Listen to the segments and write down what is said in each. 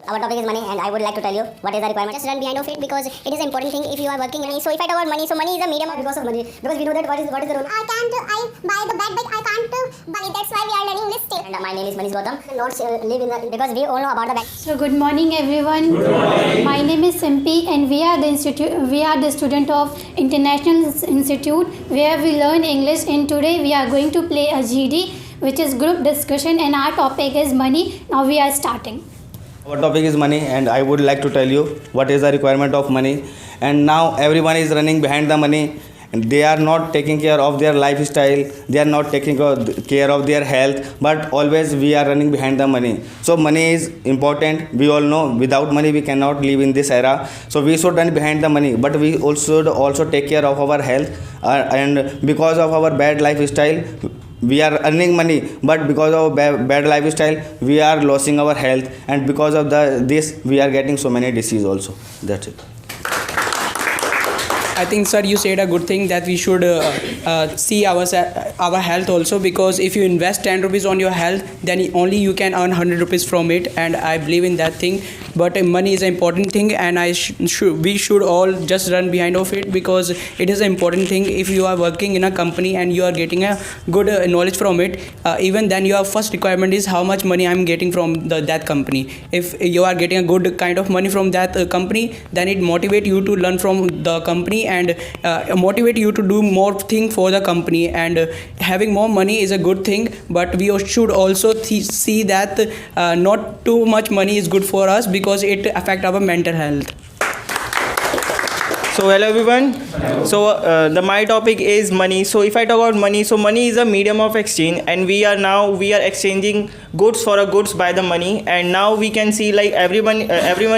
Our topic is money, and I would like to tell you what is the requirement. Just run behind of it because it is an important thing if you are working. So if I talk about money, so money is a medium of because of money. Because we know that what is the role. I buy the bed, but I can't buy it. That's why we are learning English still. And my name is Manish Gautam. Not live in the because we all know about the bank. So good morning, everyone. Good morning. My name is Simpi, and we are the institute. We are the student of International Institute, where we learn English. And today we are going to play a GD, which is group discussion, and our topic is money. Now we are starting. Our topic is money, and I would like to tell you what is the requirement of money. And now everyone is running behind the money, and they are not taking care of their lifestyle, they are not taking care of their health, but always we are running behind the money. So money is important. We all know without money we cannot live in this era. So we should run behind the money, but we also take care of our health, and because of our bad lifestyle we are earning money, but because of bad lifestyle we are losing our health, and because of this we are getting so many diseases also. That's it. I think, sir, you said a good thing that we should see our health also, because if you invest 10 rupees on your health, then only you can earn 100 rupees from it, and I believe in that thing. But money is an important thing, and we should all just run behind of it, because it is an important thing. If you are working in a company and you are getting a good knowledge from it, even then your first requirement is how much money I am getting from that company. If you are getting a good kind of money from that company, then it motivate you to learn from the company, and motivate you to do more thing for the company. And having more money is a good thing, but we should also see that not too much money is good for us, because it affect our mental health. So hello everyone. So my topic is money. So if I talk about money, so money is a medium of exchange, and we are exchanging goods for a goods by the money. And now we can see like everyone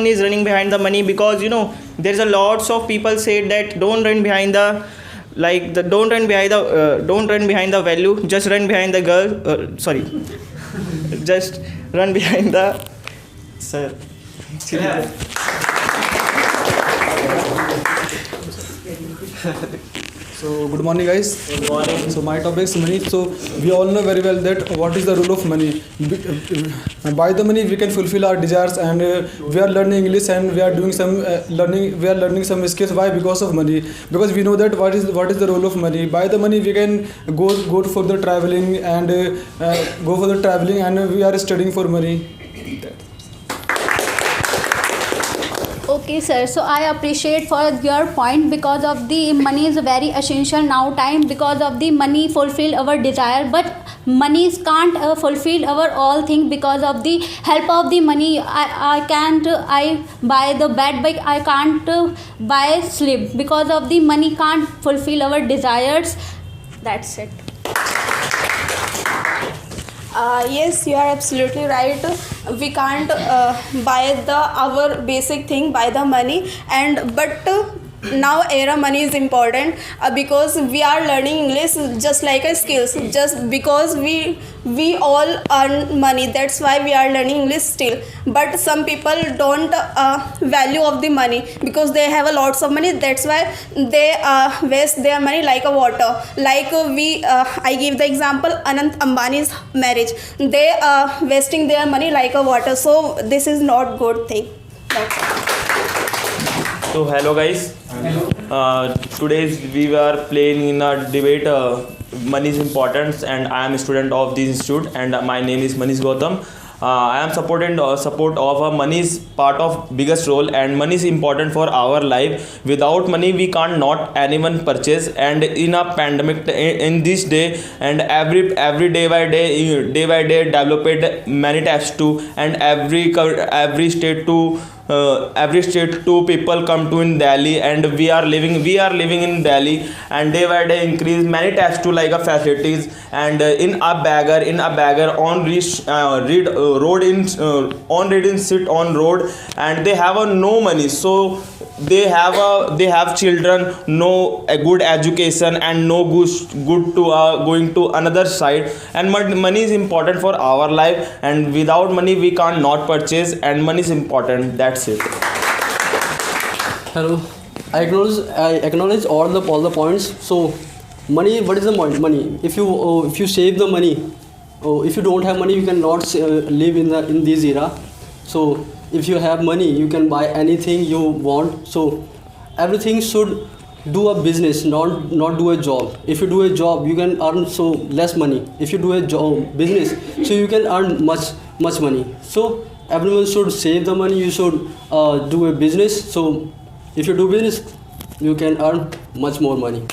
is running behind the money, because there's a lots of people say that don't run behind the value, just run behind the girl. Just run behind the sir. So good morning, guys. Good morning. So my topic is money. So we all know very well that what is the rule of money. By the money we can fulfill our desires, and we are learning English, and we are doing some learning. We are learning some skills. Why? Because of money. Because we know that what is the role of money. By the money we can go for the traveling, and and we are studying for money. Okay, sir. So I appreciate for your point, because of the money is very essential now time, because of the money fulfill our desire, but money can't fulfill our all thing. Because of the help of the money, I buy the bed, but I can't buy sleep, because of the money can't fulfill our desires. That's it. Yes, you are absolutely right. We can't buy our basic thing by the money, but now era money is important, because we are learning English just like a skills, just because we all earn money. That's why we are learning English still. But some people don't value of the money, because they have a lots of money. That's why they waste their money like a water. Like I give the example Anant Ambani's marriage. They are wasting their money like a water. So this is not good thing. So hello guys. Today we were playing in a debate money's importance, and I am a student of this institute, and my name is Manish Gautam. I am support of money is part of biggest role, and money is important for our life. Without money we can't not anyone purchase, and in a pandemic in this day, and every day by day developed many types too, and every state to people come to in Delhi, and we are living in Delhi, and day by day increase many types to like facilities, and in a bagger on reading sit on road, and they have no money, so they have children, no a good education, and no good to going to another side. And money is important for our life, and without money we can't not purchase, and money is important. That's it. Hello. I acknowledge all the points. So money, what is the point? Money, if you save the money, if you don't have money you cannot live in this era. So if you have money, you can buy anything you want. So everything should do a business, not do a job. If you do a job, you can earn so less money. If you do a job business, so you can earn much money. So everyone should save the money. You should do a business. So if you do business, you can earn much more money.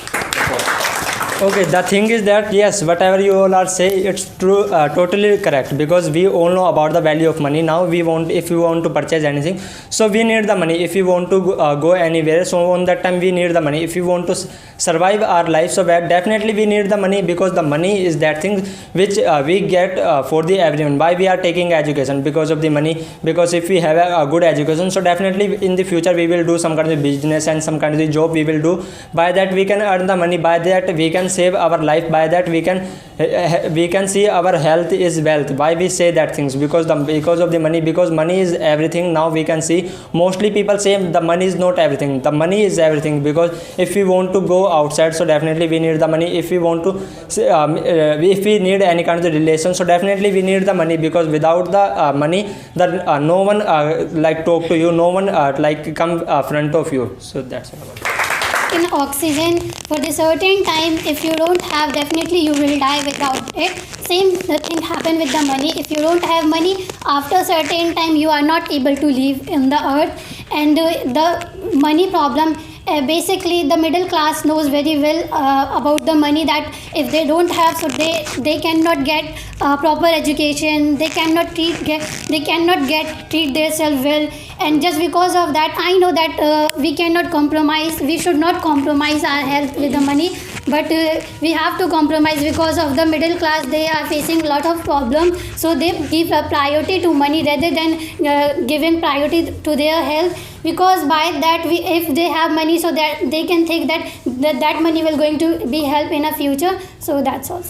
Okay, the thing is that yes, whatever you all are saying, it's true, totally correct, because we all know about the value of money. Now if we want to purchase anything, so we need the money. If we want to go anywhere, so on that time we need the money. If we want to survive our life, so definitely we need the money, because the money is that thing which we get for the everyone. Why we are taking education? Because of the money. Because if we have a good education, so definitely in the future we will do some kind of business and some kind of job we will do. By that we can earn the money. By that we can save our life. By that we can see our health is wealth. Why we say that things? Because of the money. Because money is everything. Now we can see mostly people say the money is not everything. The money is everything, because if we want to go outside, so definitely we need the money. If we want to if we need any kind of relation, so definitely we need the money, because without the money, that no one like talk to you, no one like come front of you. So that's all about it. In oxygen for the certain time, if you don't have, definitely you will die without it. Same thing happen with the money. If you don't have money, after certain time you are not able to live in the earth. And the money problem, basically the middle class knows very well about the money, that if they don't have, so they cannot get proper education, they cannot treat themselves well. And just because of that, I know that we cannot compromise, we should not compromise our health with the money, but we have to compromise, because of the middle class, they are facing a lot of problems, so they give a priority to money rather than giving priority to their health. Because by that, if they have money, so that they can think that money will going to be help in a future. So that's all.